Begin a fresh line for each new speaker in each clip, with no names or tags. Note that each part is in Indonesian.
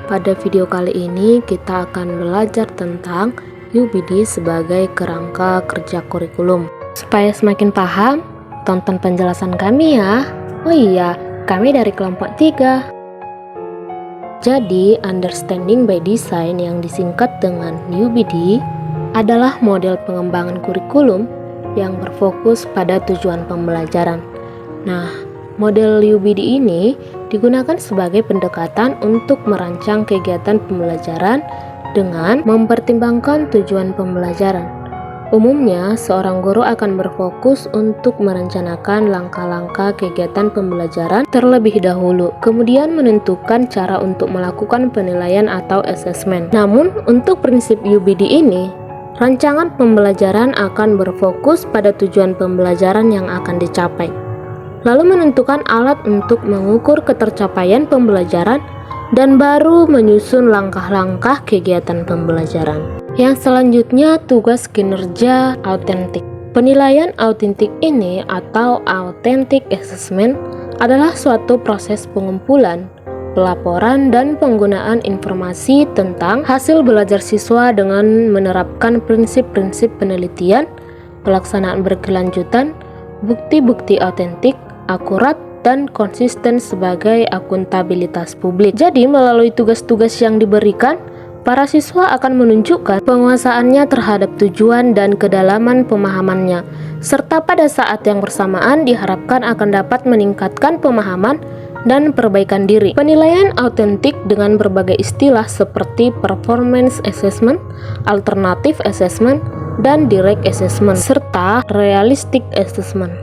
Pada video kali ini kita akan belajar tentang UBD sebagai kerangka kerja kurikulum. Supaya semakin paham, tonton penjelasan kami ya. Oh iya, kami dari kelompok 3. Jadi, Understanding by Design yang disingkat dengan UBD adalah model pengembangan kurikulum yang berfokus pada tujuan pembelajaran. Nah, model UBD ini digunakan sebagai pendekatan untuk merancang kegiatan pembelajaran dengan mempertimbangkan tujuan pembelajaran. Umumnya, seorang guru akan berfokus untuk merencanakan langkah-langkah kegiatan pembelajaran terlebih dahulu, kemudian menentukan cara untuk melakukan penilaian atau asesmen. Namun, untuk prinsip UBD ini, rancangan pembelajaran akan berfokus pada tujuan pembelajaran yang akan dicapai, lalu menentukan alat untuk mengukur ketercapaian pembelajaran, dan baru menyusun langkah-langkah kegiatan pembelajaran. Yang selanjutnya, tugas kinerja autentik. Penilaian autentik ini atau authentic assessment adalah suatu proses pengumpulan, pelaporan, dan penggunaan informasi tentang hasil belajar siswa dengan menerapkan prinsip-prinsip penelitian, pelaksanaan berkelanjutan, bukti-bukti autentik, akurat, dan konsisten sebagai akuntabilitas publik. Jadi, melalui tugas-tugas yang diberikan, para siswa akan menunjukkan penguasaannya terhadap tujuan dan kedalaman pemahamannya, serta pada saat yang bersamaan diharapkan akan dapat meningkatkan pemahaman dan perbaikan diri. Penilaian autentik dengan berbagai istilah seperti performance assessment, alternative assessment, dan direct assessment, serta realistic assessment.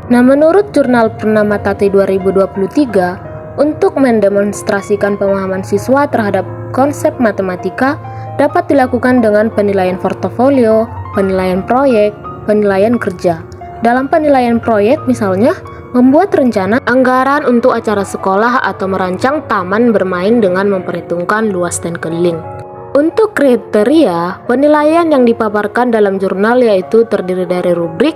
Nah, menurut Jurnal Purnama Tati 2023, untuk mendemonstrasikan pemahaman siswa terhadap konsep matematika dapat dilakukan dengan penilaian portofolio, penilaian proyek, penilaian kerja. Dalam penilaian proyek misalnya, membuat rencana anggaran untuk acara sekolah atau merancang taman bermain dengan memperhitungkan luas dan keliling. Untuk kriteria, penilaian yang dipaparkan dalam jurnal yaitu terdiri dari rubrik,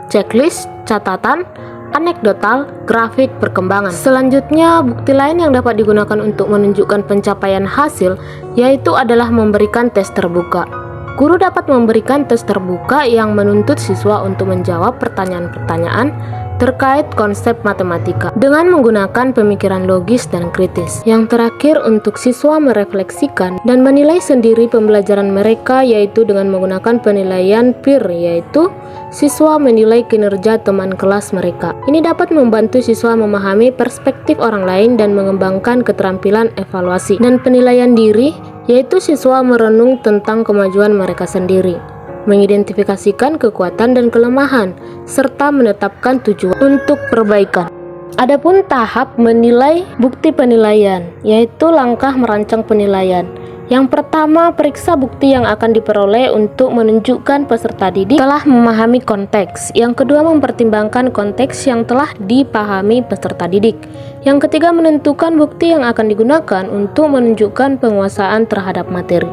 checklist, catatan, anekdotal, grafik, perkembangan. Selanjutnya, bukti lain yang dapat digunakan untuk menunjukkan pencapaian hasil yaitu adalah memberikan tes terbuka. Guru dapat memberikan tes terbuka yang menuntut siswa untuk menjawab pertanyaan-pertanyaan terkait konsep matematika dengan menggunakan pemikiran logis dan kritis. Yang terakhir, untuk siswa merefleksikan dan menilai sendiri pembelajaran mereka yaitu dengan menggunakan penilaian peer, yaitu siswa menilai kinerja teman kelas mereka. Ini dapat membantu siswa memahami perspektif orang lain dan mengembangkan keterampilan evaluasi. Dan penilaian diri, yaitu siswa merenung tentang kemajuan mereka sendiri, mengidentifikasikan kekuatan dan kelemahan, serta menetapkan tujuan untuk perbaikan. Adapun tahap menilai bukti penilaian, yaitu langkah merancang penilaian. Yang pertama, periksa bukti yang akan diperoleh untuk menunjukkan peserta didik telah memahami konteks. Yang kedua, mempertimbangkan konteks yang telah dipahami peserta didik. Yang ketiga, menentukan bukti yang akan digunakan untuk menunjukkan penguasaan terhadap materi.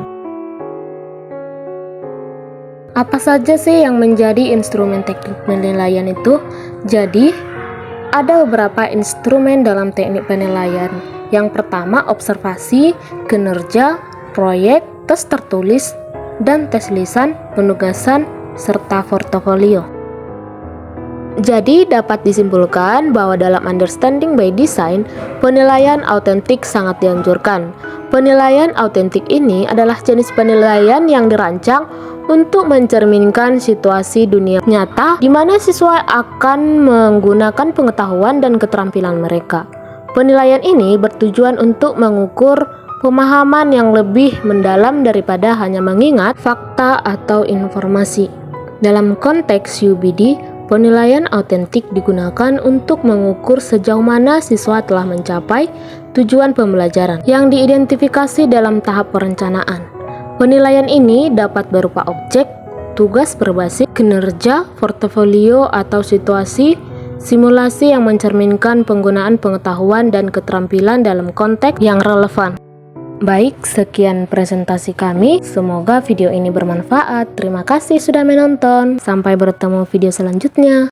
Apa saja sih yang menjadi instrumen teknik penilaian itu? Jadi, ada beberapa instrumen dalam teknik penilaian. Yang pertama, observasi, kinerja, proyek, tes tertulis, dan tes lisan, penugasan, serta portofolio. Jadi, dapat disimpulkan bahwa dalam Understanding by Design, penilaian autentik sangat dianjurkan. Penilaian autentik ini adalah jenis penilaian yang dirancang untuk mencerminkan situasi dunia nyata di mana siswa akan menggunakan pengetahuan dan keterampilan mereka. Penilaian ini bertujuan untuk mengukur pemahaman yang lebih mendalam daripada hanya mengingat fakta atau informasi. Dalam konteks UBD, penilaian autentik digunakan untuk mengukur sejauh mana siswa telah mencapai tujuan pembelajaran yang diidentifikasi dalam tahap perencanaan. Penilaian ini dapat berupa objek, tugas berbasis kinerja, portofolio atau situasi, simulasi yang mencerminkan penggunaan pengetahuan dan keterampilan dalam konteks yang relevan. Baik, sekian presentasi kami. Semoga video ini bermanfaat. Terima kasih sudah menonton. Sampai bertemu video selanjutnya.